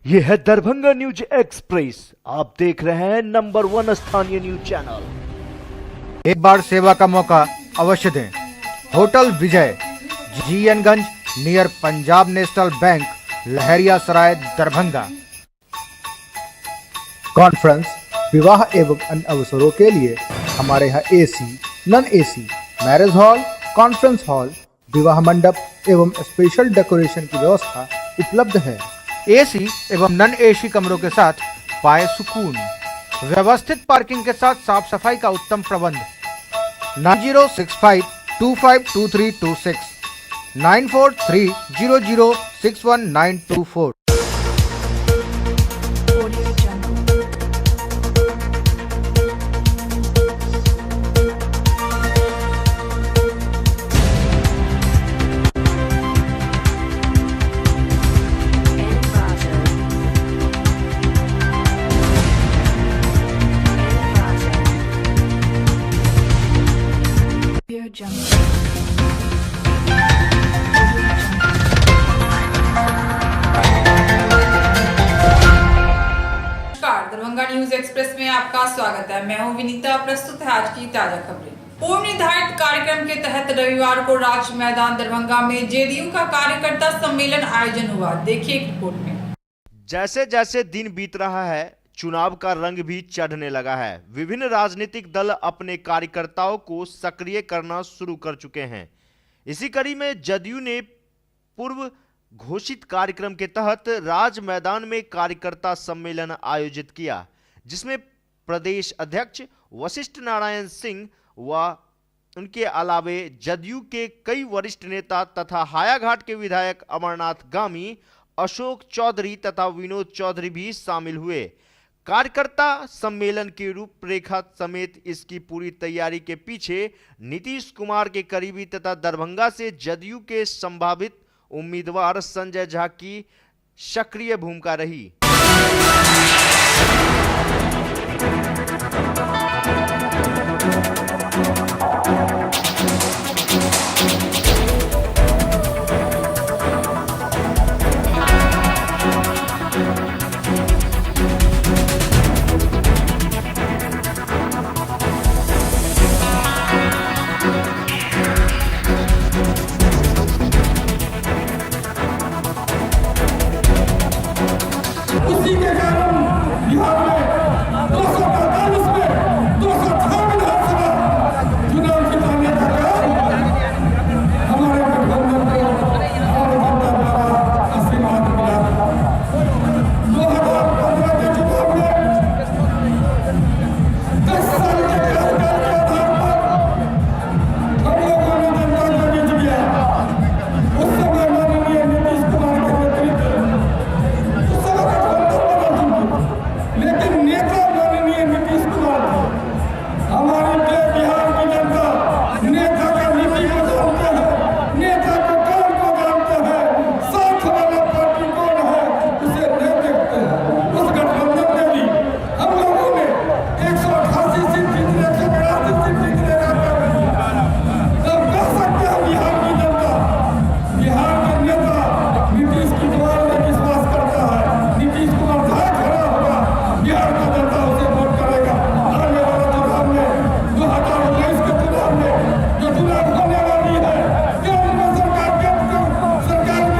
ये है Darbhanga news express. आप देख रहे हैं नंबर 1 स्थानीय न्यूज चैनल। एक बार सेवा का मौका अवश्य दें। होटल विजय, जीएनगंज, नियर पंजाब नेशनल बैंक, लहरिया सराय, दरभंगा। कॉन्फ्रेंस, विवाह एवं अन्य अवसरों के लिए हमारे यहाँ AC, non AC, marriage hall, conference hall, विवाह मंडप एवं स्पेशल डेकोरेशन की व्यवस्था उपलब्ध है। एसी एवं नॉन एसी कमरों के साथ पाए सुकून। व्यवस्थित पार्किंग के साथ साफ सफाई का उत्तम प्रबंध। 9065252326, 9430061924। दरभंगा न्यूज एक्सप्रेस में आपका स्वागत है। मैं हूं विनीता। प्रस्तुत है आज की ताजा खबरें। पूर्व निर्धारित कार्यक्रम के तहत रविवार को राज मैदान दरभंगा में जेडीयू का कार्यकर्ता सम्मेलन आयोजन हुआ। देखिए एक रिपोर्ट में। जैसे जैसे दिन बीत रहा है, चुनाव का रंग भी चढ़ने लगा है। विभिन्न राजनीतिक दल अपने कार्यकर्ताओं को सक्रिय करना शुरू कर चुके हैं। इसी कड़ी में जदयू ने पूर्व घोषित कार्यक्रम के तहत राज मैदान में कार्यकर्ता सम्मेलन आयोजित किया, जिसमें प्रदेश अध्यक्ष वशिष्ठ नारायण सिंह व उनके अलावे जदयू के कई वरिष्ठ नेता तथा हायाघाट के विधायक अमरनाथ गामी, अशोक चौधरी तथा विनोद चौधरी भी शामिल हुए। कार्यकर्ता सम्मेलन की रूपरेखा समेत इसकी पूरी तैयारी के पीछे नीतीश कुमार के करीबी तथा दरभंगा से जदयू के संभावित उम्मीदवार संजय झा की सक्रिय भूमिका रही। उसी के कारण बिहार में 245 में 206 विधानसभा चुनाव जिताने का काम हमारे गठबंधन को और जनता द्वारा आशीर्वाद मिला। 2015 के चुनाव में 10 साल के कार्यकाल के आधार पर हम लोगों ने जनता को जीत लिया। उस समय माननीय नीतीश कुमार के नेतृत्व लेकिन नेता माननीय नीतीश कुमार थे। हमारी बिहार की जनता नेता का नीति को जानते हैं, नेता के काम को जानते हैं। साथ वाला पार्टी कौन है उसे नहीं देखते हैं। उस गठबंधन में भी हम लोगों ने 188 सीट जीतने, 182 सीट जीतने का काम किया। तब कह सकते हैं बिहार की जनता, बिहार के नेता नीतीश कुमार में विश्वास करता है। नीतीश कुमार जहाँ खड़ा होगा बिहार का जनता उसे वोट करेगा। आने वाले चुनाव में 2019 के चुनाव में जो चुनाव होने वाली है, केंद्र में सरकार के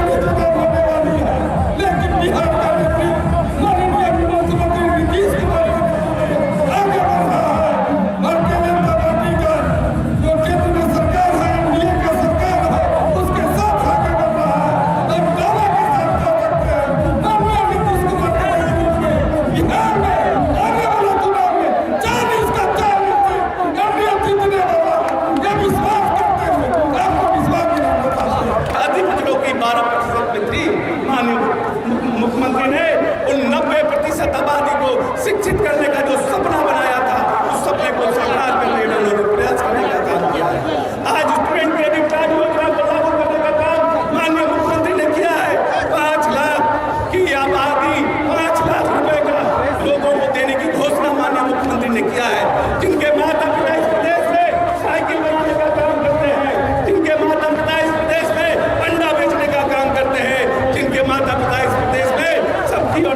लिए चुनाव होने वाली है, लेकिन बिहार का नेतृत्व माननीय मुख्यमंत्री नीतीश कुमार आगे बढ़ रहा है। भारतीय जनता पार्टी का जो केंद्र में सरकार है, एनडीए का सरकार है, उसके साथ आगे बढ़ रहा है। हम दावा के साथ कह सकते हैं माननीय नीतीश कुमार के नेतृत्व में बिहार में आने वाले चुनाव में 40 का 40 सीट एनडीए जीतने वाला, ये विश्वास करते हुए आपको विश्वास दिलाना चाहते हैं। अधिक पिछड़ों की 12% में थी। माननीय मुख्यमंत्री ने उन 90% आबादी को शिक्षित करने का जो सपना बनाया था, उस सपने को साकार करने का उन्होंने प्रयास करने का काम किया है। आज स्टूडेंट क्रेडिट कार्ड योजना को लागू करने का काम माननीय मुख्यमंत्री ने किया है। 5 लाख की आबादी, 5 लाख रुपए का लोगों को देने की घोषणा माननीय मुख्यमंत्री ने किया है। जिनके माता पिता इस प्रदेश में साइकिल बनाने का काम करते हैं, जिनके माता पिता इस प्रदेश में अंडा बेचने का काम करते हैं, जिनके माता पिता इस प्रदेश में सब्जी और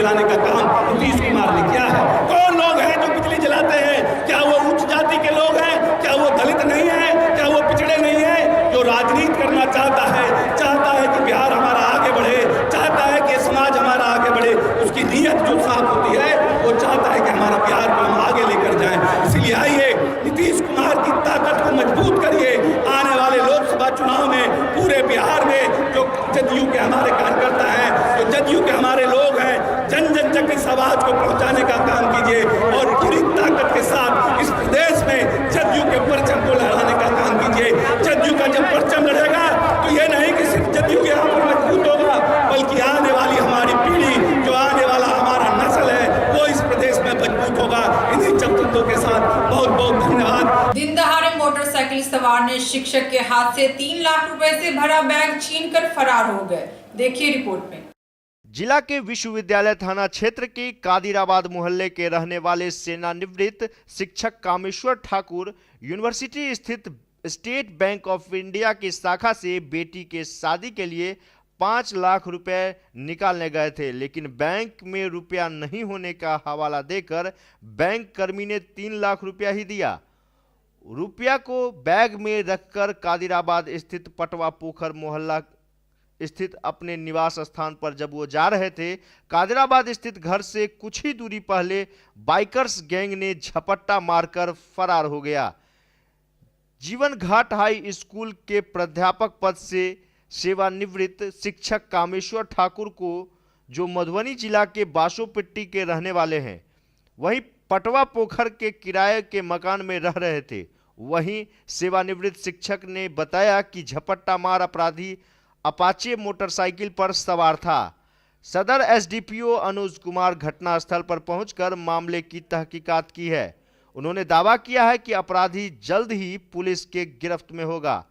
जलाने का काम नीतीश कुमार ने किया है। कौन लोग हैं जो बिजली जलाते हैं? क्या वो उच्च जाति के लोग हैं? क्या वो दलित नहीं है? क्या वो पिछड़े नहीं है? जो राजनीति करना चाहता है कि बिहार हमारा आगे बढ़े, चाहता है कि समाज हमारा आगे बढ़े, उसकी नीयत जो साफ होती है वो चाहता है कि हमारा बिहार को हम आगे लेकर जाएं। इसलिए आइए नीतीश कुमार की ताकत को मजबूत करिए। आने वाले लोकसभा चुनाव में पूरे बिहार में जो जदयू के हमारे कार्यकर्ता हैं, जो जदयू के हमारे लोग हैं, जन जन तक इस आवाज को पहुंचाने का काम कीजिए और पूरी ताकत के साथ इस प्रदेश में जदयू के परचम को लहराने का काम कीजिए। जदयू का जब परचम लड़ेगा तो ये नहीं कि सिर्फ जदयू यहाँ पर मजबूत होगा, बल्कि आने वाली हमारी पीढ़ी, जो आने वाला हमारा नस्ल है, वो इस प्रदेश में मजबूत होगा। इन्हीं शब्दों के साथ बहुत बहुत धन्यवाद। दिन दहाड़े मोटरसाइकिल सवार ने शिक्षक के हाथ से 3 लाख रुपए से भरा बैग छीनकर फरार हो गए। देखिए रिपोर्ट में। जिला के विश्वविद्यालय थाना क्षेत्र के कादिराबाद मोहल्ले के रहने वाले सेवानिवृत्त शिक्षक कामेश्वर ठाकुर यूनिवर्सिटी स्थित स्टेट बैंक ऑफ इंडिया की शाखा से बेटी के शादी के लिए 5 लाख रुपए निकालने गए थे, लेकिन बैंक में रुपया नहीं होने का हवाला देकर बैंक कर्मी ने 3 लाख रुपया ही दिया। रुपया को बैग में रखकर कादिराबाद स्थित पटवा पोखर मोहल्ला स्थित अपने निवास स्थान पर जब वो जा रहे थे, कादिराबाद स्थित घर से कुछ ही दूरी पहले बाइकर्स गैंग ने झपट्टा मारकर फरार हो गया। जीवन घाट हाई स्कूल के प्राध्यापक पद से सेवानिवृत्त शिक्षक कामेश्वर ठाकुर को, जो मधुबनी जिला के बासोपट्टी के रहने वाले हैं, वहीं पटवा पोखर के किराए के मकान में रह रहे थे। वहीं सेवानिवृत्त शिक्षक ने बताया कि झपट्टा मार अपराधी अपाचे मोटरसाइकिल पर सवार था। सदर एसडीपीओ अनुज कुमार घटनास्थल पर पहुंचकर मामले की तहकीकात की है। उन्होंने दावा किया है कि अपराधी जल्द ही पुलिस के गिरफ्त में होगा।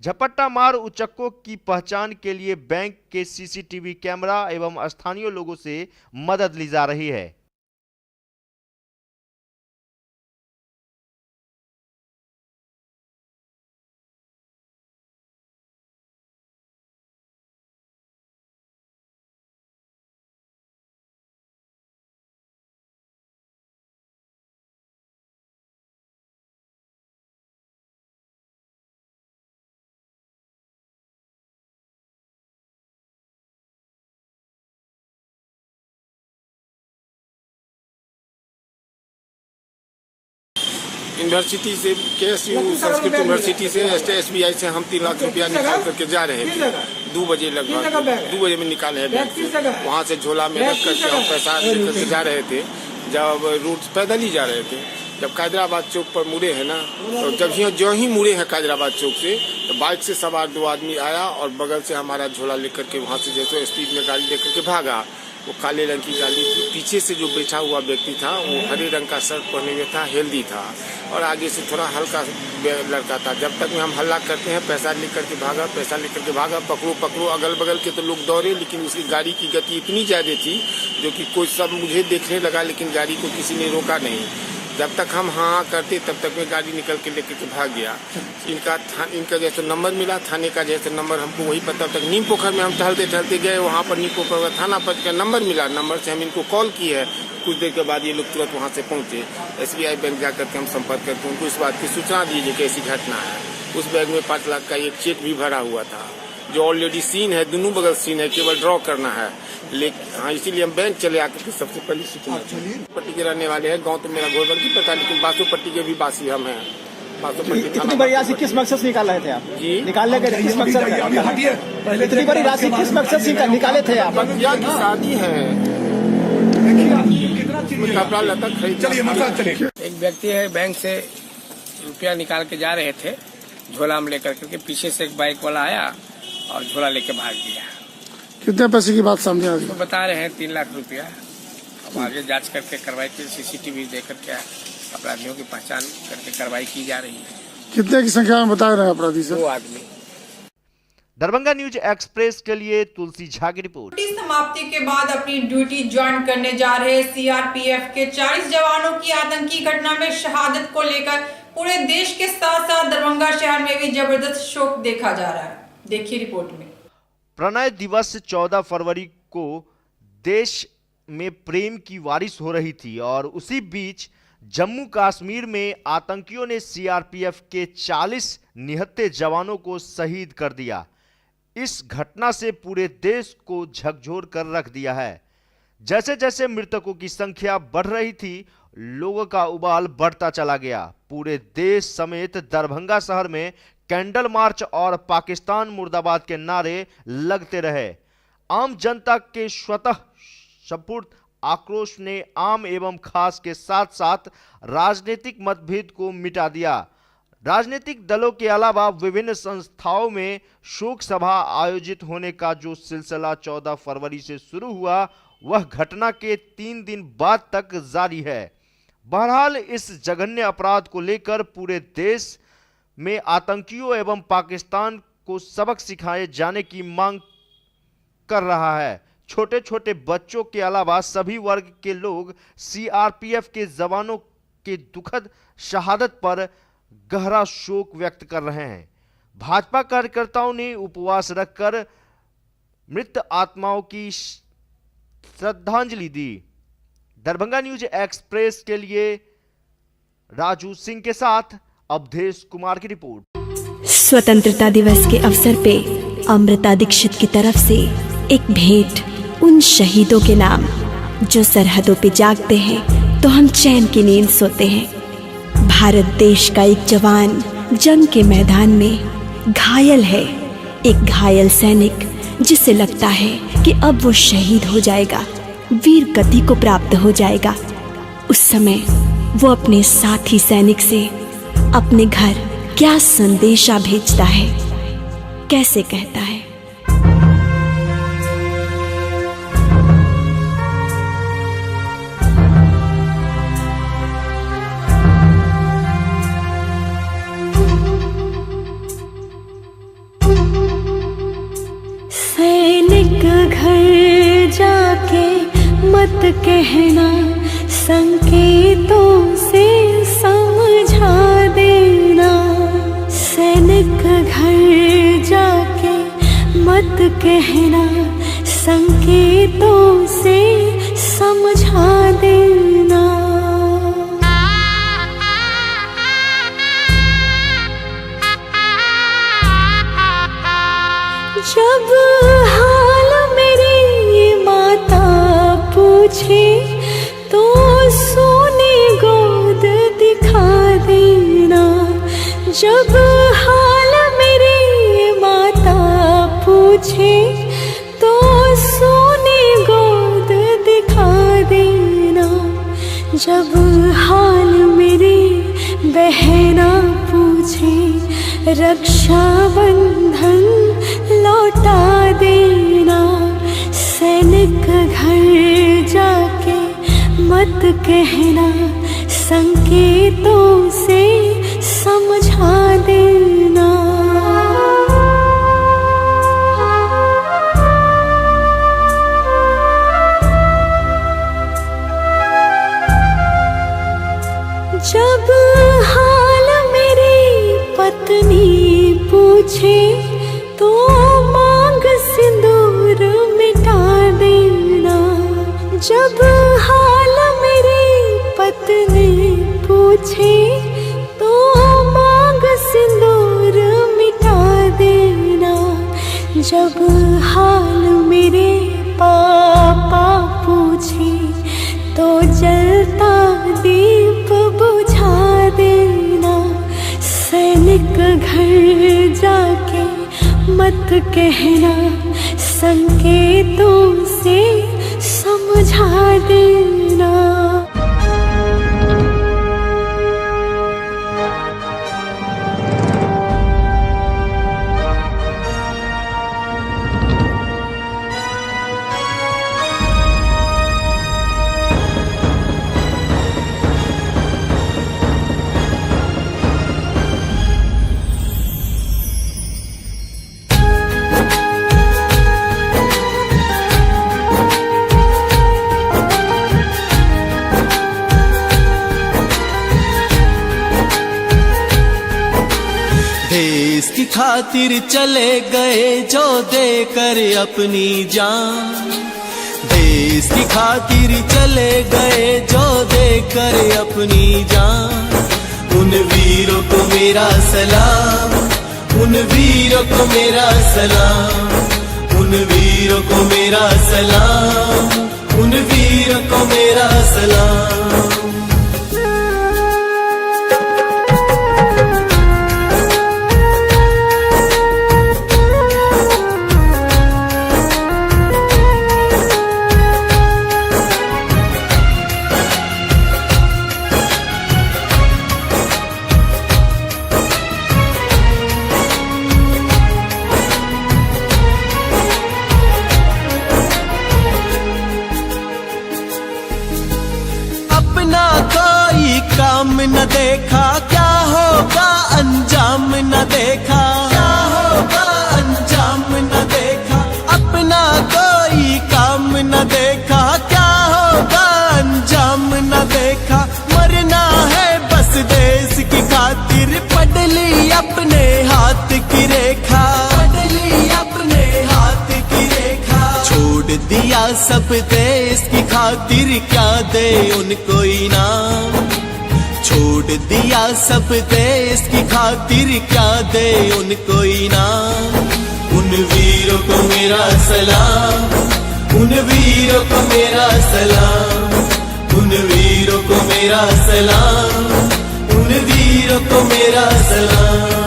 झपट्टा मार उचक्कों की पहचान के लिए बैंक के सीसीटीवी कैमरा एवं स्थानीय लोगों से मदद ली जा रही है। यूनिवर्सिटी से KSU संस्कृत यूनिवर्सिटी से SBI से हम 3 लाख रुपया निकाल करके जा रहे थे। 2 बजे लगभग 2 बजे में निकाले हैं बैंक से। वहाँ से झोला में रख करके हम पैसा लेकर के जा रहे थे। जब रूट पैदल ही जा रहे थे, जब कादिराबाद चौक पर मुड़े हैं ना, तो जो ही मुड़े हैं कादिराबाद चौक से, तो बाइक से सवार 2 आदमी आया और बगल से हमारा झोला लेकर के वहाँ से जैसे स्पीड में गाड़ी लेकर के भागा। वो काले रंग की गाड़ी थी। पीछे से जो बैठा हुआ व्यक्ति था वो हरे रंग का शर्ट पहने हुए था, हेल्दी था, और आगे से थोड़ा हल्का लड़का था। जब तक में हम हल्ला करते हैं पैसा लेकर के भागा, पैसा लेकर के भागा, पकड़ो पकड़ो। अगल बगल के तो लोग दौड़े, लेकिन उसकी गाड़ी की गति इतनी ज़्यादा थी जो कि कोई सब मुझे देखने लगा, लेकिन गाड़ी को किसी ने रोका नहीं। जब तक हम हाँ करते तब तक में गाड़ी निकल के लेकर के भाग गया। इनका जैसे नंबर मिला, थाने का जैसे नंबर हमको वही पता। तक नीम पोखर में हम टहलते गए, वहाँ पर नीम पोखर थाना पर का नंबर मिला। नंबर से हम इनको कॉल किए है। कुछ देर के बाद ये लोग तुरंत वहाँ से पहुँचे। SBI बैंक जा करके हम संपर्क करके उनको इस बात की सूचना दीजिए कि ऐसी घटना है। उस बैग में 5 लाख का एक चेक भी भरा हुआ था, जो ऑलरेडी सीन है, दोनों बगल सीन है, केवल ड्रॉ करना है। लेकिन हाँ, इसीलिए हम बैंक चले आकर के सबसे पहले सूचना पट्टी के रहने वाले हैं। गांव तो मेरा घोरबल की पता, लेकिन बासोपट्टी के भी बासी हम हैं। इतनी बड़ी राशि किस मकसद से निकाल रहे थे आप? जी, निकालने के किस मकसद से? इतनी बड़ी राशि किस मकसद से निकाले थे आप? बच्चिया की शादी है, कपड़ा लता खरीद। एक व्यक्ति है बैंक से रुपया निकाल के जा रहे थे झोला में लेकर के, पीछे से एक बाइक वाला आया और झोला लेके भाग गया। कितने पैसे की बात समझे? तो बता रहे हैं 3 लाख रुपया। अब आगे जांच करके कार्रवाई की, CCTV देकर के अपराधियों की पहचान करके कार्रवाई की जा रही है। कितने की संख्या में बता रहे हैं अपराधी सर? 2 आदमी। दरभंगा न्यूज एक्सप्रेस के लिए तुलसी झा की रिपोर्ट। ड्यूटी समाप्ति के बाद अपनी ड्यूटी ज्वाइन करने जा रहे CRPF के 40 जवानों की आतंकी घटना में शहादत को लेकर पूरे देश के साथ साथ दरभंगा शहर में भी जबरदस्त शोक देखा जा रहा है। देखिए रिपोर्ट में। प्रणय दिवस 14 फरवरी को देश में प्रेम की बारिश हो रही थी और उसी बीच जम्मू कश्मीर में आतंकियों ने सीआरपीएफ के 40 निहत्थे जवानों को शहीद कर दिया। इस घटना से पूरे देश को झकझोर कर रख दिया है। जैसे जैसे मृतकों की संख्या बढ़ रही थी, लोगों का उबाल बढ़ता चला गया। पूरे देश समेत दरभंगा शहर में कैंडल मार्च और पाकिस्तान मुर्दाबाद के नारे लगते रहे। आम जनता के स्वतः स्फूर्त आक्रोश ने आम एवं खास के साथ साथ राजनीतिक मतभेद को मिटा दिया। राजनीतिक दलों के अलावा विभिन्न संस्थाओं में शोक सभा आयोजित होने का जो सिलसिला 14 फरवरी से शुरू हुआ, वह घटना के 3 दिन बाद तक जारी है। बहरहाल इस जघन्य अपराध को लेकर पूरे देश में आतंकियों एवं पाकिस्तान को सबक सिखाए जाने की मांग कर रहा है। छोटे छोटे बच्चों के अलावा सभी वर्ग के लोग सीआरपीएफ के जवानों के दुखद शहादत पर गहरा शोक व्यक्त कर रहे हैं। भाजपा कार्यकर्ताओं ने उपवास रखकर मृत आत्माओं की श्रद्धांजलि दी। दरभंगा न्यूज एक्सप्रेस के लिए राजू सिंह के साथ अवधेश कुमार की रिपोर्ट। स्वतंत्रता दिवस के अवसर पे अमृता दीक्षित की तरफ से एक भेंट उन शहीदों के नाम जो सरहदों पे जागते हैं तो हम चैन की नींद सोते हैं। भारत देश का एक जवान जंग के मैदान में घायल है, एक घायल सैनिक जिसे लगता है कि अब वो शहीद हो जाएगा, वीर गति को प्राप्त हो जाएगा। उस समय वो अपने साथी सैनिक से अपने घर क्या संदेशा भेजता है, कैसे कहता है। सैनिक घर जाके मत कहना, संकेतों से समझा देना। सैनिक घर जाके मत कहना, संकेतों से समझा देना। जब हाल मेरी माता पूछे तो सोने गोद दिखा देना। जब हाल मेरी माता पूछे तो सोने गोद दिखा देना। जब हाल मेरी बहना पूछे रक्षा बंधन लौटा देना। सैनिक घर जाके मत कहना, संकेतों से समझा देना। जब हाल मेरी पत्नी पूछे तो मांग सिंदूर मिटा देना। जब हाल मेरी पत्नी पूछे तो मांग सिंदूर मिटा देना। जब हाल मेरे पापा पूछे तो जलता दीप बुझा देना। सैनिक घर जाके मत कहना, संकेतों से समझा देना। देश की खातिर चले गए जो देकर अपनी जान। देश की खातिर चले गए जो देकर अपनी जान, उन वीरों को मेरा सलाम, उन वीरों को मेरा सलाम, उन वीरों को मेरा सलाम, उन वीरों को मेरा सलाम। काम न देखा क्या होगा अंजाम न देखा, क्या होगा अंजाम न देखा, अपना कोई काम न देखा, क्या होगा अंजाम न देखा, मरना है बस देश की खातिर, पढ़ ली अपने हाथ की रेखा, पढ़ ली अपने हाथ की रेखा, छोड़ दिया सब देश की खातिर, क्या दे उनको इनाम, छोड़ दिया सब देश की खातिर, क्या दे उनको इनाम, उन वीरों को मेरा सलाम, उन वीरों को मेरा सलाम, उन वीरों को मेरा सलाम, उन वीरों को मेरा सलाम।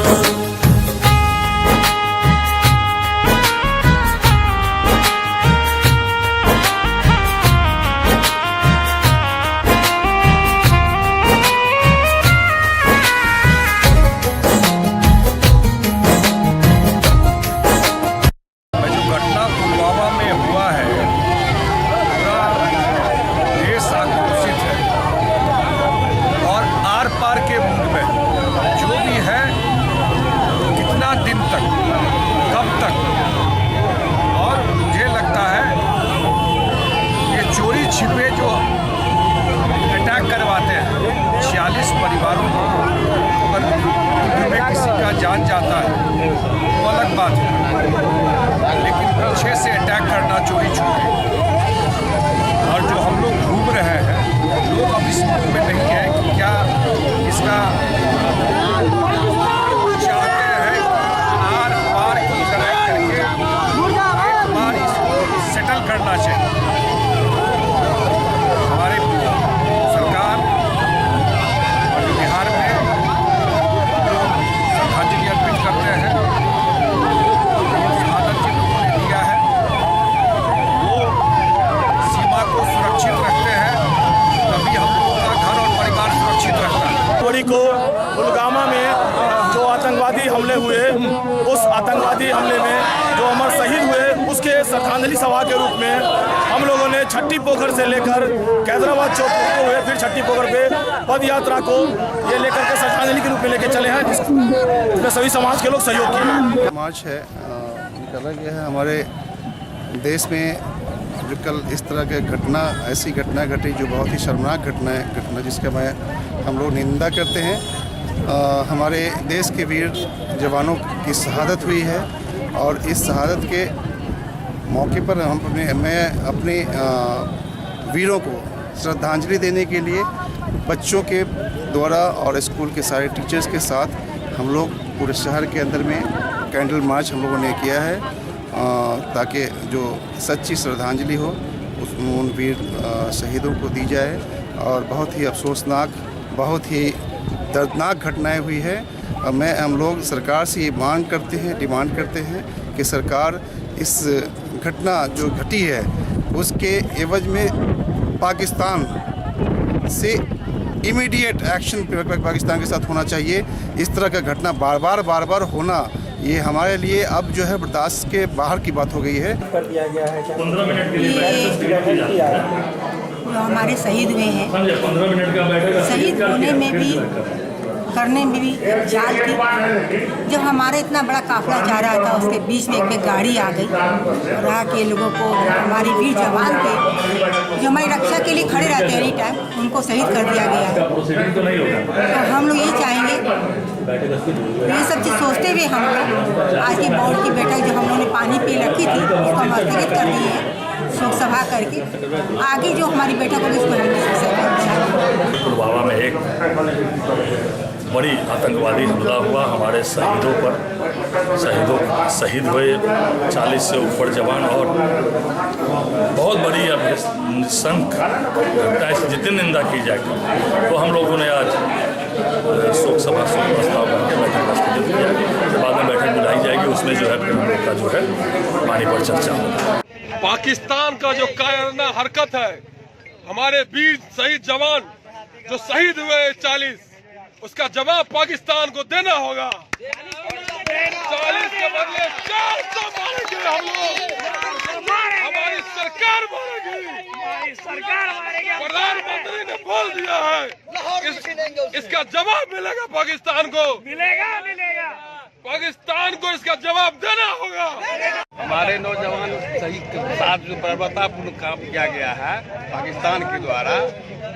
छिपे जो अटैक करवाते हैं 46 परिवारों को, अगर उनमें किसी का जान जाता है वो अलग बात है, लेकिन पीछे से अटैक करना चोरी छुपे, और जो हम लोग घूम रहे हैं, लोग अब इस मुल्क में नहीं है कि क्या इसका चाहते हैं आर पार की लड़ाई करके एक बार इसको सेटल करना चाहिए। को पुलवामा में जो आतंकवादी हमले हुए, उस आतंकवादी हमले में जो अमर शहीद हुए, उसके श्रद्धांजलि सभा के रूप में हम लोगों ने छठी पोखर से लेकर कैदराबाद चौक पहुंचते हुए फिर छठी पोखर पे पद यात्रा को ये लेकर के श्रद्धांजलि के रूप में लेके चले हैं, जिसमें सभी समाज के लोग सहयोग किए। मार्च है निकाला गया है हमारे देश में, जो कल इस तरह के घटना, ऐसी घटना घटी जो बहुत ही शर्मनाक घटना जिसका हम लोग निंदा करते हैं। हमारे देश के वीर जवानों की शहादत हुई है, और इस शहादत के मौके पर मैं अपने वीरों को श्रद्धांजलि देने के लिए बच्चों के द्वारा और स्कूल के सारे टीचर्स के साथ हम लोग पूरे शहर के अंदर में कैंडल मार्च हम लोगों ने किया है, ताकि जो सच्ची श्रद्धांजलि हो उन वीर शहीदों को दी जाए। और बहुत ही अफसोसनाक, बहुत ही दर्दनाक घटनाएं हुई है। हम लोग सरकार से ये डिमांड करते हैं कि सरकार इस घटना जो घटी है उसके एवज में पाकिस्तान से इमीडिएट एक्शन पाकिस्तान के साथ होना चाहिए। इस तरह का घटना बार बार होना ये हमारे लिए अब जो है बर्दाश्त के बाहर की बात हो गई है। कर दिया गया है 15 मिनट के लिए जो हमारे शहीद हुए हैं, 15 मिनट का शहीद होने में भी करने में भी जाल थी। जब हमारे इतना बड़ा काफिला जा रहा था उसके बीच में एक गाड़ी आ गई और आके लोगों को, हमारे वीर जवान थे जो हमारी रक्षा के लिए खड़े रहते हैं एनी टाइम, उनको शहीद कर दिया गया है। तो हम लोग यही चाहेंगे ये सब चीज़ सोचते हुए हम लोग आज की बोर्ड की बैठक जो हम लोगों ने पानी पे रखी थी उसको हम स्थगित कर दिए हैं शोक सभा करके। आगे जो हमारी बैठक होगी उसको हम पुलवामा में एक बड़ी आतंकवादी हमला हुआ, हमारे शहीदों पर शहीद हुए 40 से ऊपर जवान, और बहुत बड़ी निशंक घटना है, जितनी निंदा की जाएगी। तो हम लोगों ने आज शोक सभा शोक प्रस्ताव करके बैठक स्थगित किया। बाद में बैठक बुलाई जाएगी, उसमें जो है फिर हम लोग का जो है पानी पर चर्चा होगा। पाकिस्तान का जो कायराना हरकत है, हमारे वीर शहीद जवान जो शहीद हुए 40, उसका जवाब पाकिस्तान को देना होगा। 40 के बदले 400 मारेंगे हम लोग, हमारी सरकार मारेगी, प्रधानमंत्री ने बोल दिया है। इसका जवाब मिलेगा पाकिस्तान को, मिलेगा पाकिस्तान को इसका जवाब देना होगा। हमारे नौजवान शहीद के साथ जो बर्बरतापूर्ण काम किया गया है पाकिस्तान के द्वारा,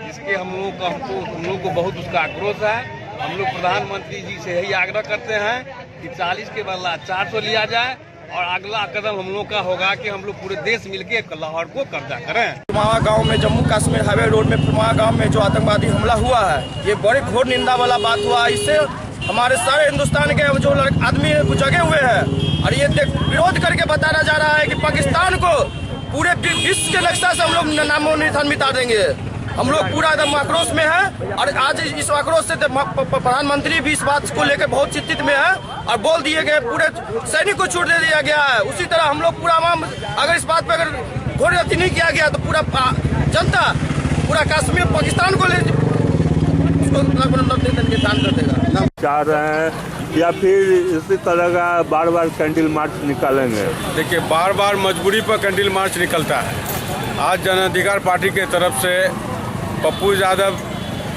इसके हम लोग को बहुत उसका आक्रोश है। हम लोग प्रधानमंत्री जी से यही आग्रह करते हैं कि 40 के बदला 400 लिया जाए, और अगला कदम हम लोग का होगा कि हम लोग पूरे देश मिलके लाहौर को कब्जा करें। पुलवामा गांव में, जम्मू कश्मीर हाईवे रोड में पुलवामा गांव में जो आतंकवादी हमला हुआ है, ये बड़े घोर निंदा वाला बात हुआ। इससे हमारे सारे हिंदुस्तान के जो आदमी जगे हुए हैं, और ये विरोध करके बताया जा रहा है कि पाकिस्तान को पूरे विश्व के नक्शा से हम लोग नामो निशान मिटा देंगे। हम लोग पूरा एकदम आक्रोश में है, और आज इस आक्रोश से प्रधानमंत्री भी इस बात को लेकर बहुत चिंतित में है, और बोल दिए गए पूरे सैनिक को छूट दे दिया गया है। उसी तरह हम लोग पूरा अगर इस बात पर अगर घोर अति नहीं किया गया तो पूरा जनता पूरा कश्मीर पाकिस्तान को निशान कर देगा। चाह रहे हैं या फिर इसी तरह का बार बार कैंडल मार्च निकालेंगे? देखिए, बार बार मजबूरी पर कैंडल मार्च निकलता है। आज जन अधिकार पार्टी के तरफ से पप्पू यादव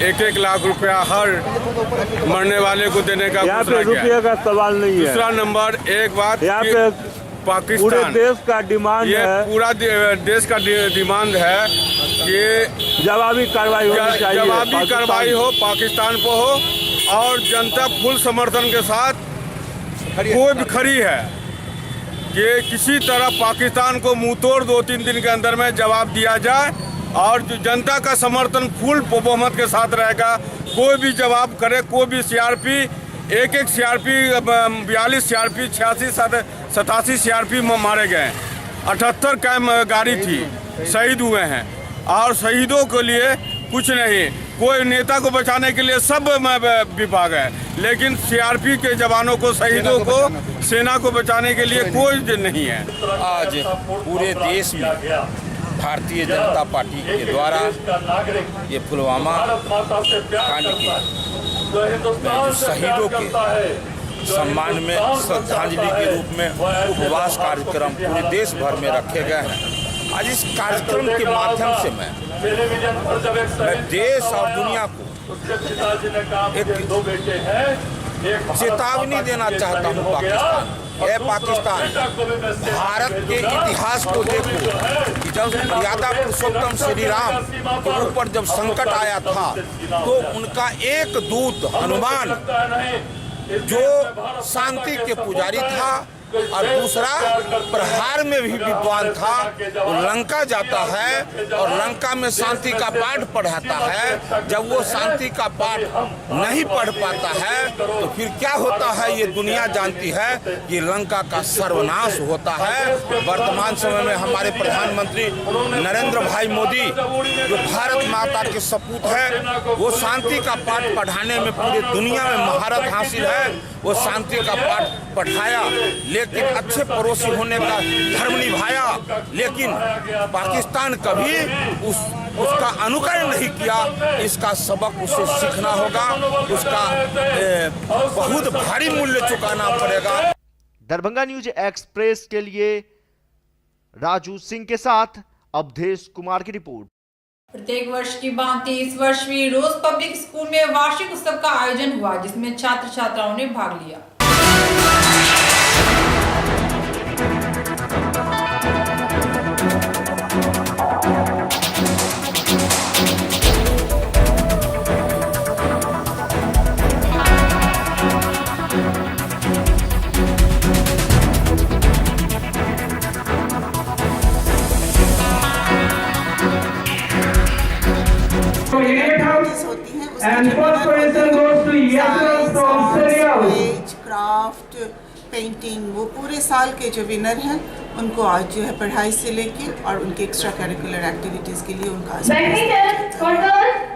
1-1 लाख रुपया हर मरने वाले को देने का यहाँ पे रुपये का सवाल नहीं है। दूसरा नंबर, एक बात यहाँ पे पाकिस्तान पूरे देश का डिमांड है, पूरा देश का डिमांड है कि जवाबी कार्रवाई होनी चाहिए, जवाबी कार्रवाई हो, पाकिस्तान को हो, और जनता फुल समर्थन के साथ कोई भी खड़ी है कि किसी तरह पाकिस्तान को मुंह तोड़ 2-3 दिन के अंदर में जवाब दिया जाए, और जो जनता का समर्थन फुल बहुमत के साथ रहेगा। कोई भी जवाब करे, कोई भी सीआरपी, एक सीआरपी 42 सीआरपी 86-87 सीआरपी मारे गए, 78 कैम गाड़ी थी, शहीद हुए हैं, और शहीदों के लिए कुछ नहीं। कोई नेता को बचाने के लिए सब विभाग है, लेकिन सीआरपी के जवानों को, शहीदों को, सेना को बचाने के लिए कोई नहीं है। आज पूरे देश में भारतीय जनता पार्टी के द्वारा ये पुलवामा कांड के शहीदों के सम्मान में श्रद्धांजलि के रूप में उपवास कार्यक्रम पूरे देश भर में रखे गए हैं। आज इस कार्यक्रम के माध्यम से मैं देश और दुनिया को एक चेतावनी देना चाहता हूँ। पाकिस्तान, भारत के इतिहास को देखो कि जब मर्यादा पुरुषोत्तम श्री राम के ऊपर जब संकट आया था, तो उनका एक दूत हनुमान जो शांति के पुजारी था, और दूसरा प्रहार में भी विद्वान था, वो लंका जाता है और लंका में शांति का पाठ पढ़ाता है। जब वो शांति का पाठ नहीं पढ़ पाता है तो फिर क्या होता है ये दुनिया जानती है, ये लंका का सर्वनाश होता है। वर्तमान समय में हमारे प्रधानमंत्री नरेंद्र भाई मोदी जो भारत माता के सपूत है, वो शांति का पाठ पढ़ाने में पूरी दुनिया में महारत हासिल है। वो शांति का पाठ पढ़ाया, लेकिन अच्छे पड़ोसी होने का धर्म निभाया, लेकिन पाकिस्तान कभी उसका अनुकरण नहीं किया। इसका सबक उसे सीखना होगा, उसका बहुत भारी मूल्य चुकाना पड़ेगा। दरभंगा न्यूज एक्सप्रेस के लिए राजू सिंह के साथ अवधेश कुमार की रिपोर्ट। प्रत्येक वर्ष की भांति इस वर्ष भी रोज पब्लिक स्कूल में वार्षिक उत्सव का आयोजन हुआ, जिसमें छात्र छात्राओं ने भाग लिया। एक्टिविटीज होती हैं उसमें क्राफ्ट, पेंटिंग, वो पूरे साल के जो विनर हैं उनको आज जो है पढ़ाई से लेके और उनके एक्स्ट्रा करिकुलर एक्टिविटीज़ के लिए उनका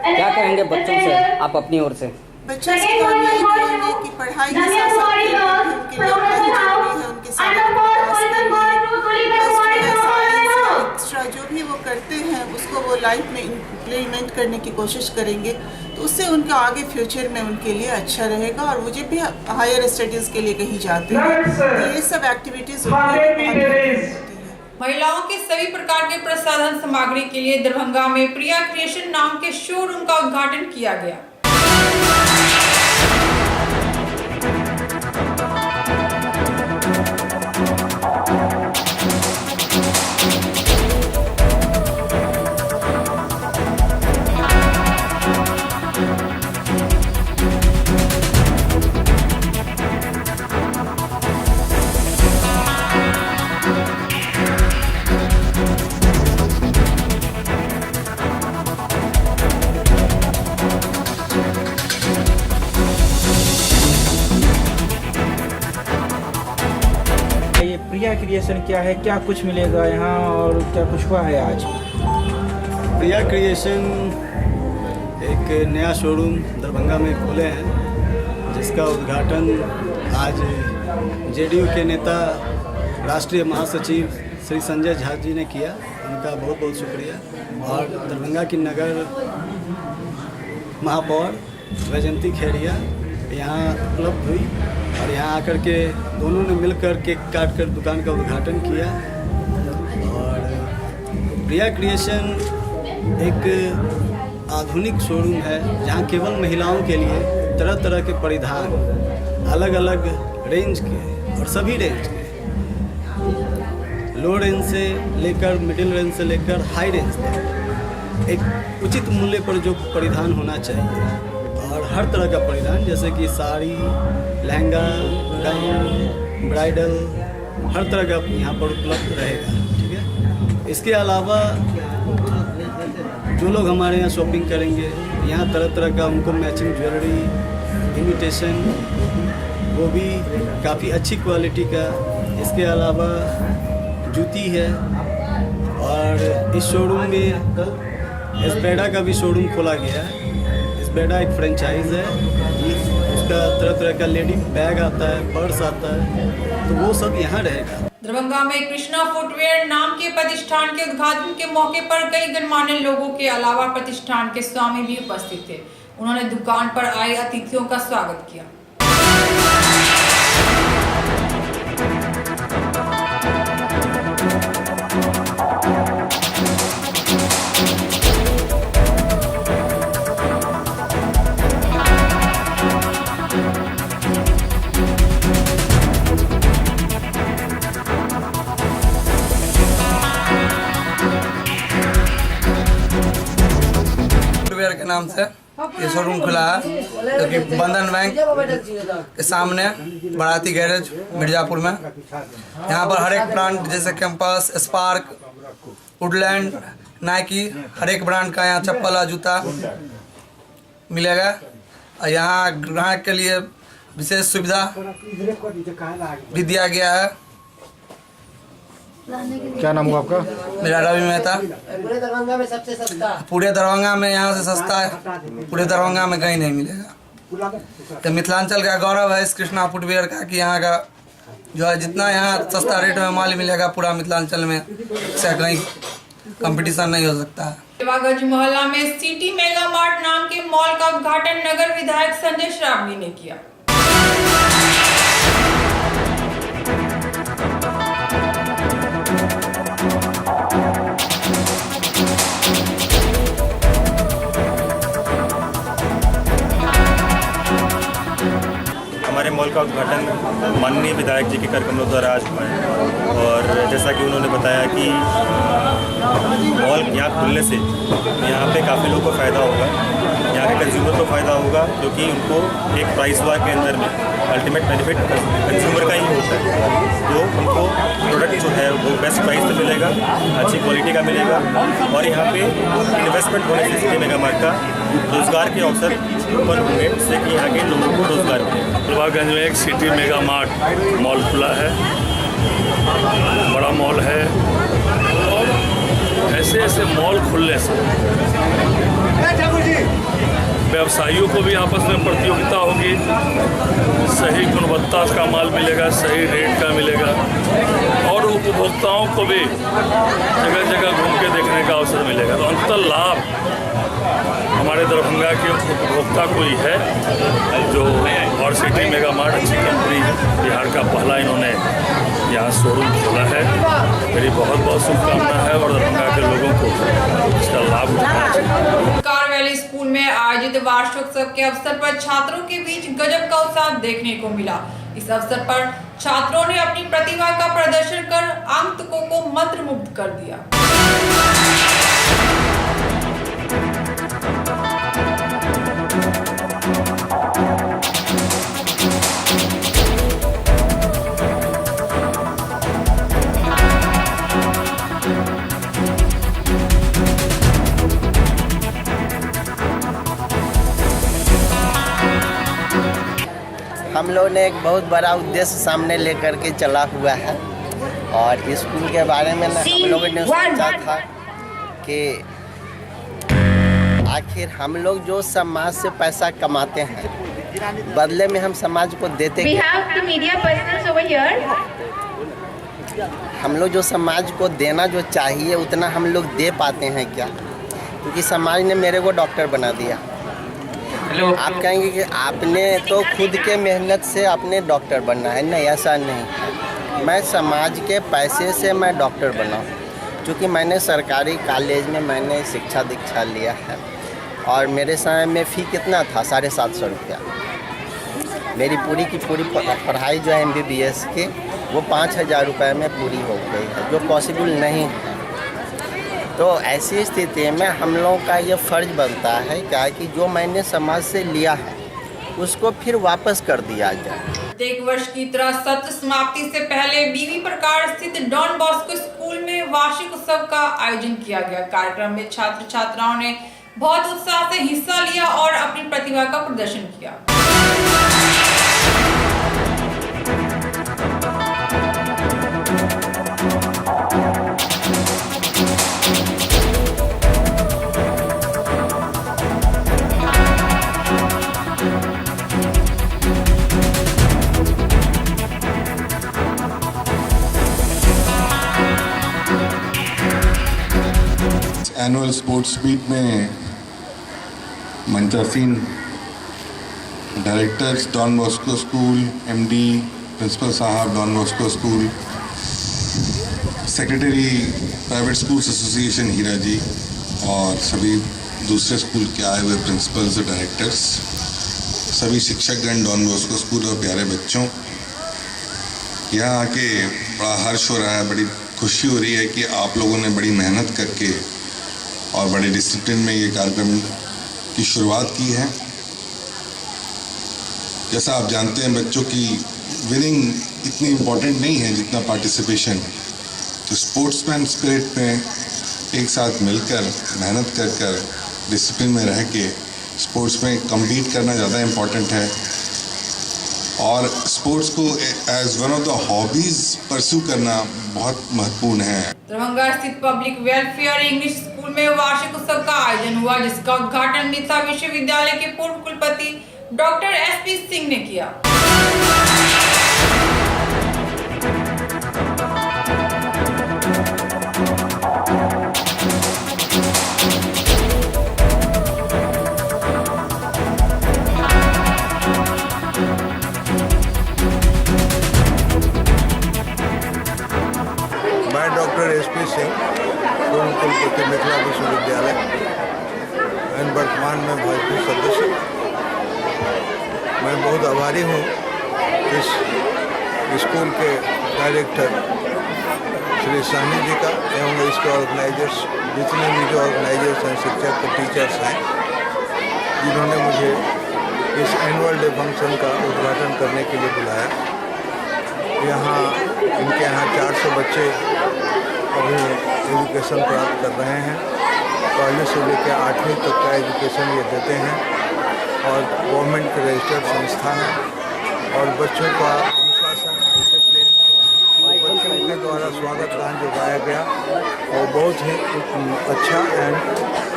क्या कहेंगे बच्चों से आप अपनी ओर से? बच्चों से तो हम यही कहेंगे कि पढ़ाई के साथ साथ उनके लिए अपना ही जरूरी है, उनके साथ एक्स्ट्रा जो भी वो करते हैं उसको वो लाइफ में इम्प्लीमेंट करने की कोशिश करेंगे तो उससे उनका आगे फ्यूचर में उनके लिए अच्छा रहेगा। और वो जब भी हायर स्टडीज़ के लिए कहीं जाते हैं तो ये सब एक्टिविटीज़ महिलाओं के सभी प्रकार के प्रसाधन सामग्री के लिए दरभंगा में प्रिया क्रिएशन नाम के शोरूम का उद्घाटन किया गया। प्रिया क्रिएशन क्या है, क्या कुछ मिलेगा यहाँ और क्या कुछ हुआ है आज? प्रिया क्रिएशन एक नया शोरूम दरभंगा में खोले हैं जिसका उद्घाटन आज जेडीयू के नेता राष्ट्रीय महासचिव श्री संजय झा जी ने किया। उनका बहुत बहुत शुक्रिया। और दरभंगा की नगर महापौर वैजयंती खेड़िया यहाँ उपलब्ध हुई और यहाँ आकर के दोनों ने मिलकर केक काट कर दुकान का उद्घाटन किया। और प्रिया क्रिएशन एक आधुनिक शोरूम है जहाँ केवल महिलाओं के लिए तरह तरह के परिधान अलग अलग रेंज के और सभी रेंज के, लो रेंज से लेकर मिडिल रेंज से लेकर हाई रेंज तक एक उचित मूल्य पर जो परिधान होना चाहिए और हर तरह का परिधान जैसे कि साड़ी, लहंगा, गाउन, ब्राइडल, हर तरह का यहाँ पर उपलब्ध रहेगा। ठीक है। इसके अलावा जो लोग हमारे यहाँ शॉपिंग करेंगे यहाँ तरह तरह का उनको मैचिंग ज्वेलरी, इमिटेशन, वो भी काफ़ी अच्छी क्वालिटी का। इसके अलावा जूती है और इस शोरूम में एस्पेडा का भी शोरूम खोला गया है। एस्पेडा एक फ्रेंचाइज है, उसका तरह तरह का लेडी बैग आता है, पर्स आता है, तो वो सब यहाँ रहेगा। दरभंगा में कृष्णा फुटवेयर नाम के प्रतिष्ठान के उद्घाटन के मौके पर कई गणमान्य लोगों के अलावा प्रतिष्ठान के स्वामी भी उपस्थित थे। उन्होंने दुकान पर आए अतिथियों का स्वागत किया। के नाम से ये शोरूम खुला है जो कि बंधन बैंक के सामने बाराती गैरेज मिर्जापुर में। यहाँ पर हर एक ब्रांड जैसे कैंपस, स्पार्क, वुडलैंड, नाइकी, हर एक ब्रांड का यहाँ चप्पल और जूता मिलेगा। और यहाँ ग्राहक के लिए विशेष सुविधा भी दिया गया है। क्या नाम हुआ आपका? मेरा रवि मेहता। पूरे दरभंगा में सबसे सस्ता, पूरे दरभंगा में यहाँ से सस्ता है, पूरे दरभंगा में कहीं नहीं मिलेगा। तो मिथिलांचल का गौरव है इस कृष्णा फुटवेयर का कि यहाँ का जो है जितना यहाँ सस्ता रेट में माल मिलेगा पूरा मिथिलांचल में से कहीं कंपटीशन नहीं हो सकता है। सेवागंज मोहल्ला में सिटी मेगा मार्ट नाम के मॉल का उद्घाटन नगर विधायक संजय श्रावणी ने किया। हमारे मॉल का उद्घाटन माननीय विधायक जी के कार्यक्रमों द्वारा आज हुआ है और जैसा कि उन्होंने बताया कि मॉल यहाँ खुलने से यहाँ पे काफ़ी लोगों को फ़ायदा होगा, यहाँ के कंज्यूमर को फ़ायदा होगा क्योंकि उनको एक प्राइस वार के अंदर में अल्टीमेट बेनिफिट कंज्यूमर का ही होता है। तो उनको प्रोडक्ट जो है वो बेस्ट प्राइस पे मिलेगा मिलेगा, अच्छी क्वालिटी का मिलेगा और यहाँ पे इन्वेस्टमेंट होने से सिटी मेगा मार्ट का रोजगार के अवसर उत्पन्न होंगे, जिससे कि यहाँ के लोगों को रोजगार मिलेगा। प्रभागंज में एक सिटी मेगा मार्ट मॉल खुला है, बड़ा मॉल है और ऐसे मॉल खुलने से व्यवसायियों को भी आपस में प्रतियोगिता होगी, सही गुणवत्ता का माल मिलेगा, सही रेट का मिलेगा और उपभोक्ताओं को भी जगह जगह घूम के देखने का अवसर मिलेगा। तो अंतर लाभ हमारे दरभंगा के उपभोक्ता को ही है जो और सिटी मेगा मार्ट अच्छी कंपनी बिहार का पहला इन्होंने यहाँ शोरूम खोला है। मेरी बहुत बहुत शुभकामना है और दरभंगा के लोगों को इसका लाभ उठाना चाहिए। कारवैली स्कूल में आयोजित वार्षिकोत्सव के अवसर पर छात्रों के बीच गजब का उत्साह देखने को मिला। इस अवसर पर छात्रों ने अपनी प्रतिभा का प्रदर्शन कर आगंतुकों को मंत्रमुग्ध कर दिया। हम लोग ने एक बहुत बड़ा उद्देश्य सामने लेकर के चला हुआ है और स्कूल के बारे में हम लोगों ने सोचा था कि आखिर हम लोग जो समाज से पैसा कमाते हैं बदले में हम समाज को देते हम लोग जो समाज को देना जो चाहिए उतना हम लोग दे पाते हैं क्या? क्योंकि समाज ने मेरे को डॉक्टर बना दिया। आप कहेंगे कि आपने तो खुद के मेहनत से अपने डॉक्टर बनना है, नहीं ऐसा नहीं। मैं समाज के पैसे से मैं डॉक्टर बना हूँ क्योंकि मैंने सरकारी कॉलेज में मैंने शिक्षा दीक्षा लिया है और मेरे समय में फ़ी कितना था? 750 रुपया। मेरी पूरी की पूरी पढ़ाई जो है MBBS की वो 5000 रुपये में पूरी हो गई है, जो पॉसिबल नहीं है। तो ऐसी स्थिति में हम लोगों का ये फ़र्ज बनता है क्या कि जो मैंने समाज से लिया है उसको फिर वापस कर दिया जाए। एक वर्ष की तरह सत्र समाप्ति से पहले बीवी प्रकार स्थित डॉन बॉस्को स्कूल में वार्षिक उत्सव का आयोजन किया गया। कार्यक्रम में छात्र छात्राओं ने बहुत उत्साह से हिस्सा लिया और अपनी प्रतिभा का प्रदर्शन किया। एनुअल स्पोर्ट्स मीट में मंतरफिन directors Don Bosco school, MD principal साहब Don Bosco school, secretary private schools association Heera ji और सभी दूसरे स्कूल के आए हुए प्रिंसिपल्स और डायरेक्टर्स, सभी शिक्षकगण डॉन बॉस्को स्कूल और प्यारे बच्चों, यहाँ आके बड़ा हर्ष हो रहा है, बड़ी खुशी हो रही है कि आप लोगों ने बड़ी मेहनत करके और बड़े डिसिप्लिन में ये कार्यक्रम की शुरुआत की है। जैसा आप जानते हैं बच्चों की विनिंग इतनी इम्पोर्टेंट नहीं है जितना पार्टिसिपेशन। तो स्पोर्ट्समैन स्पिरिट में एक साथ मिलकर मेहनत कर डिसिप्लिन में रह के स्पोर्ट्स में कम्पीट करना ज़्यादा इम्पोर्टेंट है और स्पोर्ट्स को as one of the hobbies pursue करना बहुत महत्वपूर्ण है। दरभंगा स्थित पब्लिक वेलफेयर इंग्लिश स्कूल में वार्षिक उत्सव का आयोजन हुआ, जिसका उद्घाटन मिथिला विश्वविद्यालय के पूर्व कुलपति डॉक्टर SP सिंह ने किया। मैं डॉक्टर SP सिंह, पूर्व कुलपति मिथिला विश्वविद्यालय एंड वर्तमान में भाजपा सदस्य। मैं बहुत आभारी हूँ इस स्कूल के डायरेक्टर श्री साहनी जी का एवं इसके ऑर्गेनाइजर्स, जितने भी जो ऑर्गेनाइजर्स हैं, शिक्षक और टीचर्स हैं, जिन्होंने मुझे इस एनुअल डे फंक्शन का उद्घाटन करने के लिए बुलाया। यहाँ इनके यहाँ 400 बच्चे अभी एजुकेशन प्राप्त कर रहे हैं। पहले से लेकर 8वीं तक का एजुकेशन ये देते हैं और गवर्नमेंट के रजिस्टर्ड संस्था है और बच्चों का अनुशासन डिसिप्लिन बच्चों के द्वारा स्वागत गान जो गाया गया और बहुत ही अच्छा एंड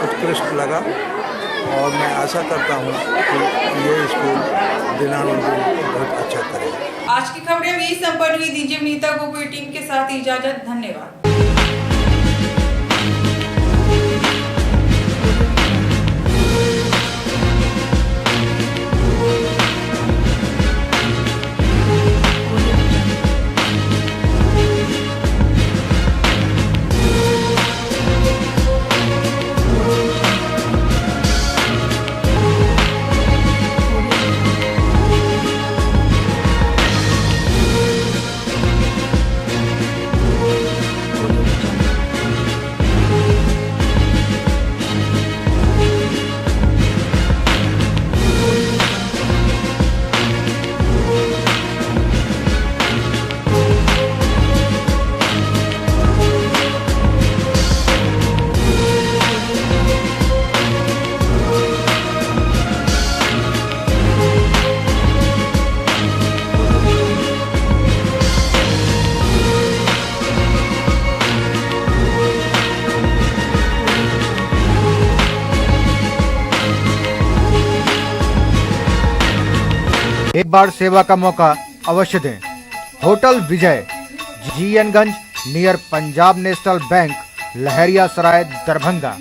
उत्कृष्ट लगा और मैं आशा करता हूँ कि ये स्कूल दिनानुदिन बहुत अच्छा करेगा। आज की खबरें भी संपन्न हुई। दीजिए नीता को पूरी टीम के साथ इजाजत। धन्यवाद। एक बार सेवा का मौका अवश्य दें। होटल विजय, GN गंज, नियर पंजाब नेशनल बैंक, लहरिया सराय, दरभंगा।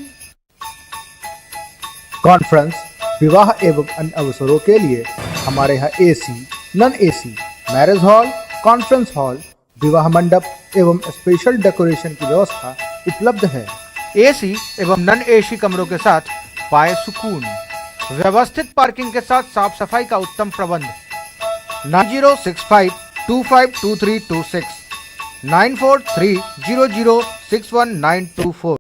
कॉन्फ्रेंस, विवाह एवं अन्य अवसरों के लिए हमारे यहाँ AC, non AC, marriage hall, conference hall, विवाह मंडप एवं स्पेशल डेकोरेशन की व्यवस्था उपलब्ध है। AC एवं नॉन AC कमरों के साथ पाए सुकून। व्यवस्थित पार्किंग के साथ साफ सफाई का उत्तम प्रबंध। 9065252326 9430061924।